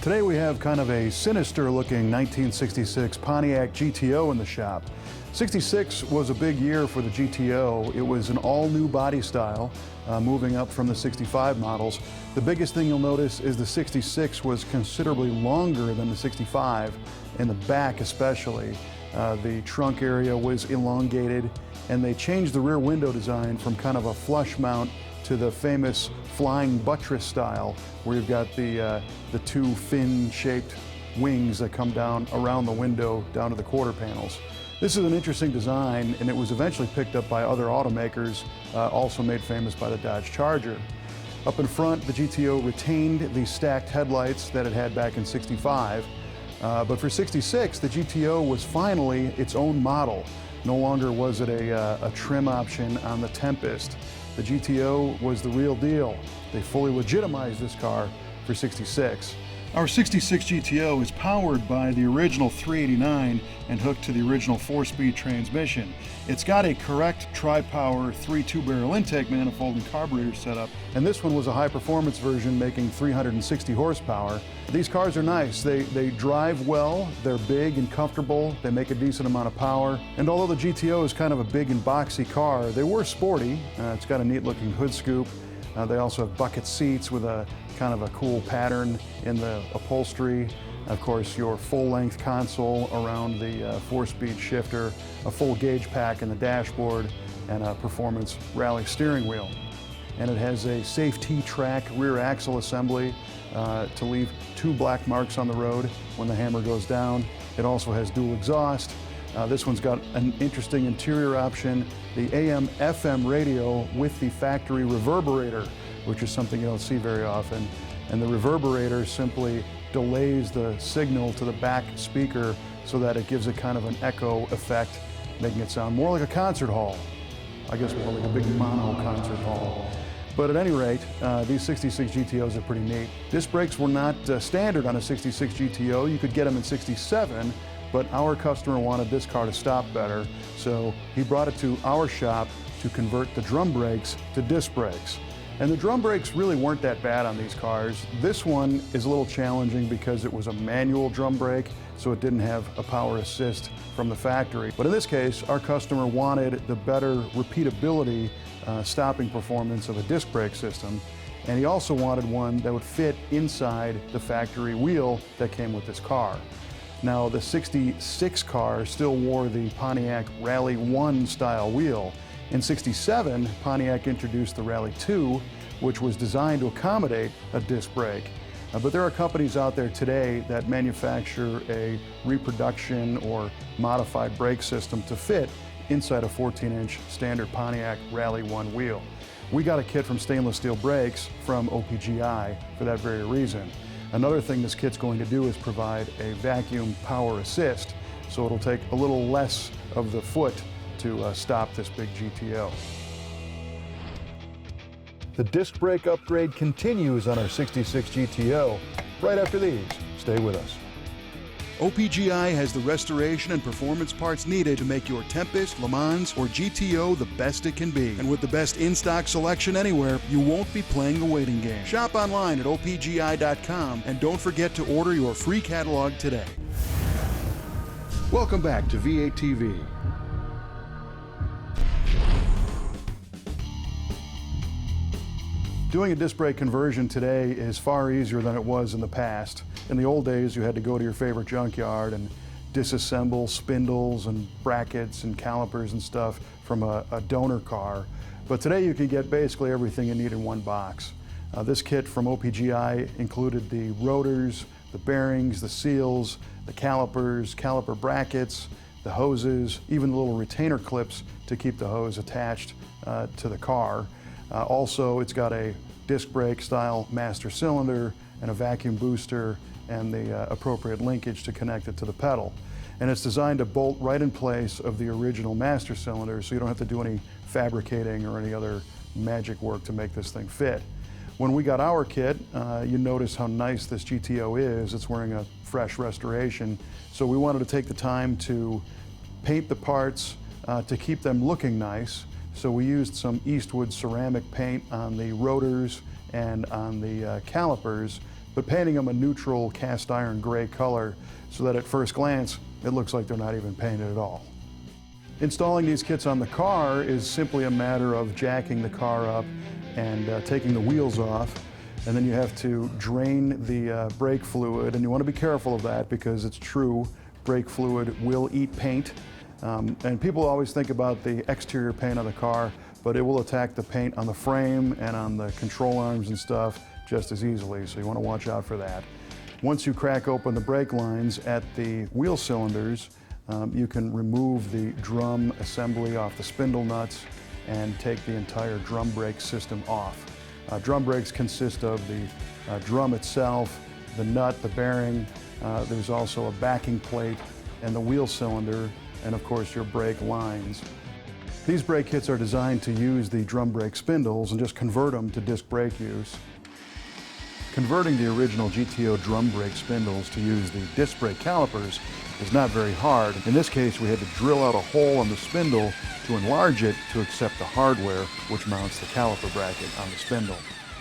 Today we have kind of a sinister looking 1966 Pontiac GTO in the shop. 66 was a big year for the GTO. It was an all new body style, moving up from the 65 models. The biggest thing you'll notice is the 66 was considerably longer than the 65, in the back especially. The trunk area was elongated, and they changed the rear window design from kind of a flush mount to the famous flying buttress style, where you've got the two fin-shaped wings that come down around the window down to the quarter panels. This is an interesting design, and it was eventually picked up by other automakers, also made famous by the Dodge Charger. Up in front, the GTO retained the stacked headlights that it had back in 65, but for 66, the GTO was finally its own model. No longer was it a trim option on the Tempest. The GTO was the real deal. They fully legitimized this car for 66. Our 66 GTO is powered by the original 389 and hooked to the original 4-speed transmission. It's got a correct tri-power 3-2-barrel intake manifold and carburetor setup, and this one was a high-performance version making 360 horsepower. These cars are nice. They drive well, they're big and comfortable, they make a decent amount of power, and although the GTO is kind of a big and boxy car, they were sporty. It's got a neat-looking hood scoop. They also have bucket seats with a kind of a cool pattern in the upholstery. Of course, your full-length console around the 4-speed shifter, a full gauge pack in the dashboard, and a performance rally steering wheel. And it has a safe T-track rear axle assembly to leave 2 black marks on the road when the hammer goes down. It also has dual exhaust. This one's got an interesting interior option, the AM/FM radio with the factory reverberator, which is something you don't see very often. And the reverberator simply delays the signal to the back speaker so that it gives it kind of an echo effect, making it sound more like a concert hall. I guess more like a big mono concert hall. But at any rate, these 66 GTOs are pretty neat. Disc brakes were not standard on a 66 GTO. You could get them in 67, but our customer wanted this car to stop better, so he brought it to our shop to convert the drum brakes to disc brakes. And the drum brakes really weren't that bad on these cars. This one is a little challenging because it was a manual drum brake, so it didn't have a power assist from the factory. But in this case, our customer wanted the better repeatability, stopping performance of a disc brake system, and he also wanted one that would fit inside the factory wheel that came with this car. Now, the 66 car still wore the Pontiac Rally 1 style wheel. In 67, Pontiac introduced the Rally 2, which was designed to accommodate a disc brake. But there are companies out there today that manufacture a reproduction or modified brake system to fit inside a 14-inch standard Pontiac Rally 1 wheel. We got a kit from Stainless Steel Brakes from OPGI for that very reason. Another thing this kit's going to do is provide a vacuum power assist, so it'll take a little less of the foot to stop this big GTO. The disc brake upgrade continues on our 66 GTO right after these. Stay with us. OPGI has the restoration and performance parts needed to make your Tempest, Le Mans, or GTO the best it can be. And with the best in-stock selection anywhere, you won't be playing the waiting game. Shop online at opgi.com and don't forget to order your free catalog today. Welcome back to V8TV. Doing a disc brake conversion today is far easier than it was in the past. In the old days, you had to go to your favorite junkyard and disassemble spindles and brackets and calipers and stuff from a donor car. But today you can get basically everything you need in one box. This kit from OPGI included the rotors, the bearings, the seals, the calipers, caliper brackets, the hoses, even the little retainer clips to keep the hose attached to the car. Also, it's got a disc brake style master cylinder and a vacuum booster and the appropriate linkage to connect it to the pedal. And it's designed to bolt right in place of the original master cylinder, so you don't have to do any fabricating or any other magic work to make this thing fit. When we got our kit, you notice how nice this GTO is. It's wearing a fresh restoration, so we wanted to take the time to paint the parts to keep them looking nice. So we used some Eastwood ceramic paint on the rotors and on the calipers but painting them a neutral cast iron gray color so that at first glance it looks like they're not even painted at all. Installing these kits on the car is simply a matter of jacking the car up and taking the wheels off, and then you have to drain the brake fluid, and you want to be careful of that because it's true, brake fluid will eat paint. And people always think about the exterior paint on the car, but it will attack the paint on the frame and on the control arms and stuff just as easily, so you want to watch out for that. Once you crack open the brake lines at the wheel cylinders, you can remove the drum assembly off the spindle nuts and take the entire drum brake system off. Drum brakes consist of the drum itself, the nut, the bearing, there's also a backing plate and the wheel cylinder, and of course your brake lines. These brake kits are designed to use the drum brake spindles and just convert them to disc brake use. Converting the original GTO drum brake spindles to use the disc brake calipers is not very hard. In this case, we had to drill out a hole in the spindle to enlarge it to accept the hardware which mounts the caliper bracket on the spindle.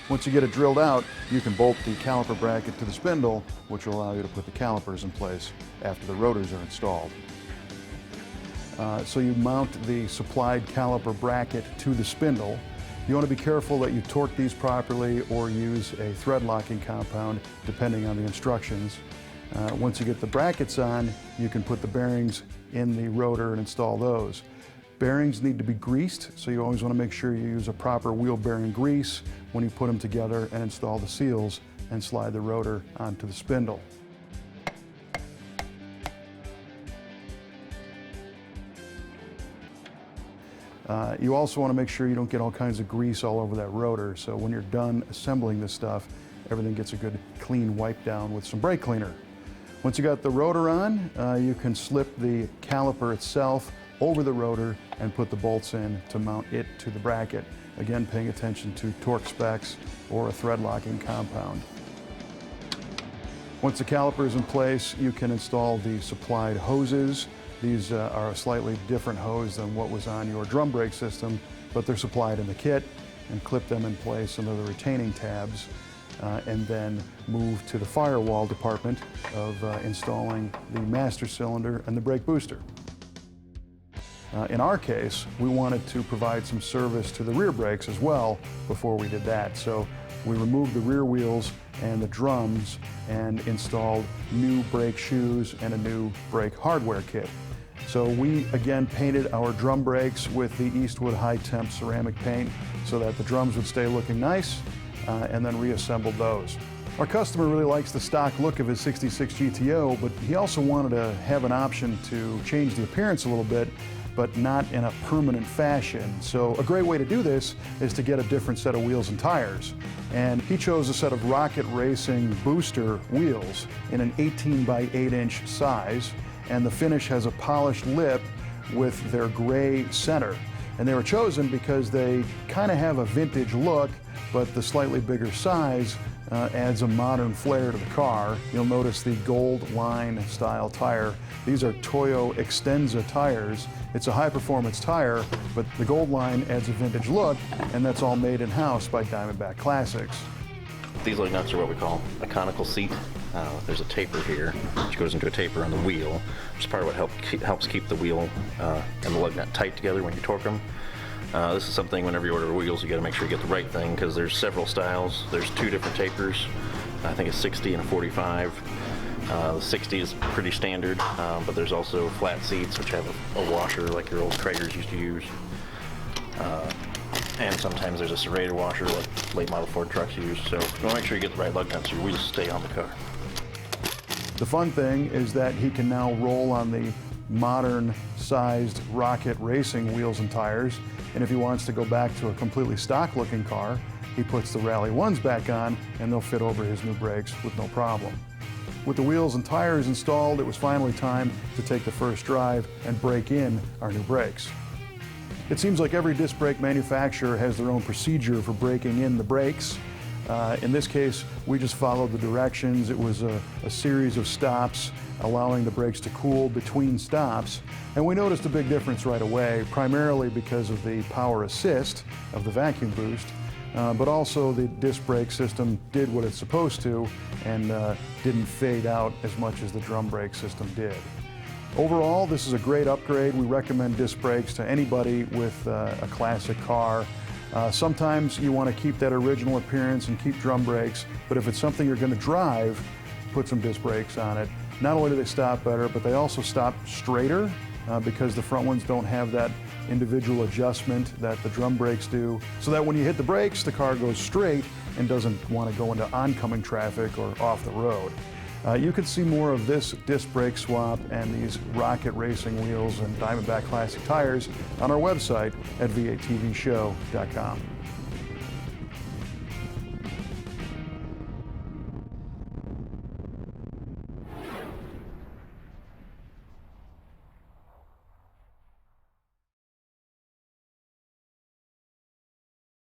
Once you get it drilled out, you can bolt the caliper bracket to the spindle, which will allow you to put the calipers in place after the rotors are installed. So you mount the supplied caliper bracket to the spindle. You want to be careful that you torque these properly or use a thread locking compound depending on the instructions. Once you get the brackets on, you can put the bearings in the rotor and install those. Bearings need to be greased, so you always want to make sure you use a proper wheel bearing grease when you put them together and install the seals and slide the rotor onto the spindle. You also want to make sure you don't get all kinds of grease all over that rotor, so when you're done assembling this stuff, everything gets a good clean wipe down with some brake cleaner. Once you got the rotor on, you can slip the caliper itself over the rotor and put the bolts in to mount it to the bracket. Again, paying attention to torque specs or a thread locking compound. Once the caliper is in place, you can install the supplied hoses. These are a slightly different hose than what was on your drum brake system, but they're supplied in the kit, and clip them in place under the retaining tabs, and then move to the firewall department of installing the master cylinder and the brake booster. In our case, we wanted to provide some service to the rear brakes as well before we did that. So we removed the rear wheels and the drums and installed new brake shoes and a new brake hardware kit. So we again painted our drum brakes with the Eastwood high temp ceramic paint so that the drums would stay looking nice, and then reassembled those. Our customer really likes the stock look of his 66 GTO, but he also wanted to have an option to change the appearance a little bit, but not in a permanent fashion. So a great way to do this is to get a different set of wheels and tires. And he chose a set of Rocket Racing booster wheels in an 18 by 8 inch size, and the finish has a polished lip with their gray center. And they were chosen because they kind of have a vintage look, but the slightly bigger size adds a modern flair to the car. You'll notice the Gold Line style tire. These are Toyo Extensa tires. It's a high-performance tire, but the Gold Line adds a vintage look, and that's all made in-house by Diamondback Classics. These lug nuts are what we call a conical seat. There's a taper here, which goes into a taper on the wheel, which is part of what helps keep the wheel and the lug nut tight together when you torque them. This is something whenever you order wheels, you got to make sure you get the right thing because there's several styles. There's two different tapers. I think it's 60 and a 45. The 60 is pretty standard, but there's also flat seats which have a washer like your old Kragers used to use. And sometimes there's a serrated washer like late model Ford trucks use. So you want to make sure you get the right lug nuts so your wheels stay on the car. The fun thing is that he can now roll on the modern sized Rocket Racing wheels and tires, and if he wants to go back to a completely stock looking car, he puts the Rally 1s back on and they'll fit over his new brakes with no problem. With the wheels and tires installed, it was finally time to take the first drive and break in our new brakes. It seems like every disc brake manufacturer has their own procedure for breaking in the brakes. In this case, we just followed the directions. It was a series of stops, allowing the brakes to cool between stops. And we noticed a big difference right away, primarily because of the power assist of the vacuum boost. but also the disc brake system did what it's supposed to and didn't fade out as much as the drum brake system did. Overall, this is a great upgrade. We recommend disc brakes to anybody with a classic car. Sometimes you want to keep that original appearance and keep drum brakes, but if it's something you're going to drive, put some disc brakes on it. Not only do they stop better, but they also stop straighter because the front ones don't have that individual adjustment that the drum brakes do, so that when you hit the brakes, the car goes straight and doesn't want to go into oncoming traffic or off the road. You can see more of this disc brake swap and these Rocket racing wheels and Diamondback classic tires on our website at V8TVshow.com.